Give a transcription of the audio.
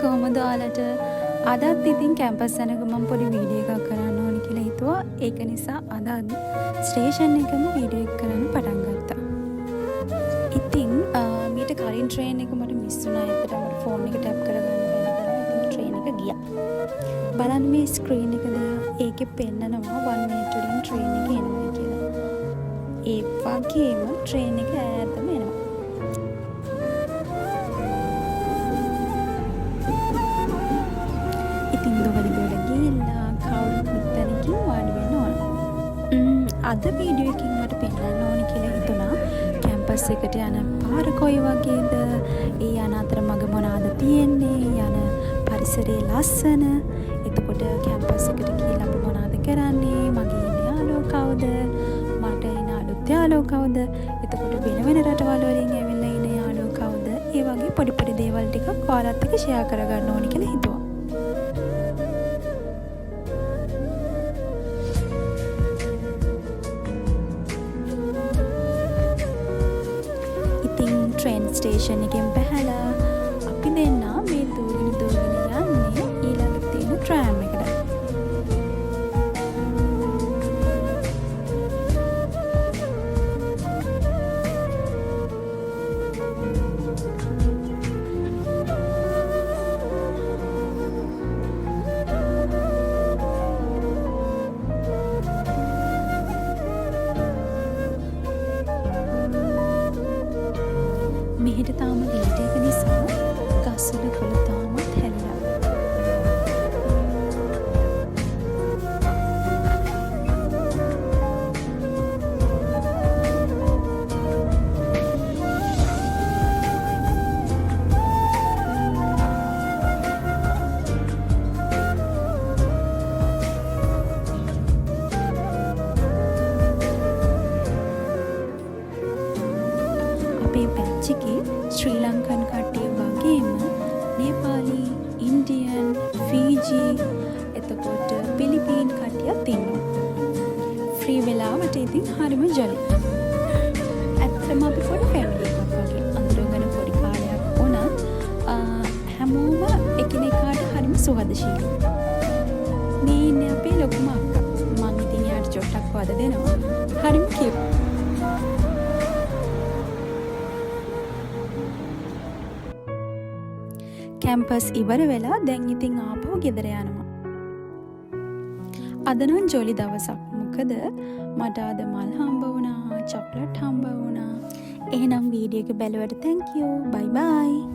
කොහොමද ඔයාලට අදත් ඉතින් කැම්පස් යනක මම පොඩි වීඩියෝ එකක් කරන්න ඕනි කියලා හිතුවා. ඒක නිසා අද ස්ටේෂන් එකම වීඩියෝ එක කරන්න පටන් ගත්තා. ඉතින් මීට කලින් ට්‍රේන් එක මට මිස් වුණා. ඒකට මට ෆෝන් එක ටැප් කරගන්න බැරි කරා. ඉතින් ට්‍රේන් එක ගියා. බලන්න මේ ස්ක්‍රීන් එක දිහා. ඒකේ පෙන්නනවා 1 minute වලින් ට්‍රේන් එක එනවා කියලා. ඒ වගේම ට්‍රේන් එක ඈතම එනවා. ඉතින් දොවලි ගිහිල්ලා කවුරුත් තැනකින් වාඩි වෙන්න ඕන. අද වීඩියෝ එකකින් මට පෙන්නන්න ඕනි කියලා හිතුණා. කැම්පස් එකට යන පාර කොයි වගේද? ඒ යන අතර මග මොනවාද තියෙන්නේ? යන පරිසරයේ ලස්සන. එතකොට කැම්පස් එකට ගිහිල්ලා අපි මොනවාද කරන්නේ? මගේ ඉන්න යාළුවෝ කවුද? මට ඉන්න අලුත් යාළුවෝ කවුද? එතකොට වෙන වෙන රටවල් වලින් ඇවිල්ලා ඉන්න යාළුවෝ කවුද? ඒ වගේ පොඩි පොඩි දේවල් ටිකක් ඔයාලත් එක්ක ෂෙයා කරගන්න ඕනි කියලා හිතුවා. ට්‍රේන් ස්ටේෂන් එකෙන් බැහැලා අපි දෙන්නා මේ දුවගෙන යන්නේ ඊළඟට තියෙන ට්‍රෑම් එකට. මෙහෙට තාම ලේට් එක නිසා ගස්වල කොළ තාමත් හැලිලා. අපේ බැච් එකේ ශ්‍රී ලංකන් කට්ටිය වගේම නේපාලි, ඉන්දියන්, ෆීජි, එතකොට පිලිපීන් කට්ටියත් ඉන්නවා. ෆ්‍රී වෙලාවට ඉතින් හරිම ජොලි. ඇත්තටම අපි පොඩි ෆැමිලි එකක් වගේ අඳුරගෙන පොඩි කාලයක් වුණත් හැමෝම එකිනෙකාට හරිම සුහදශීලී. මේ ඉන්නේ අපේ ලොකුම අක්කා. මම ඉතින් යාට චොට්ටක් වද දෙනවා. හරිම කියුට්. කැම්පස් ඉවර වෙලා දැන් ඉතින් ආපහු ගෙදර යනවා. අද නම් ජොලි දවසක්. මොකද මට අද මල් හම්බ වුණා, චොක්ලට් හම්බ වුණා. එහෙනම් වීඩියෝ එක බැලුවට thank you. bye bye.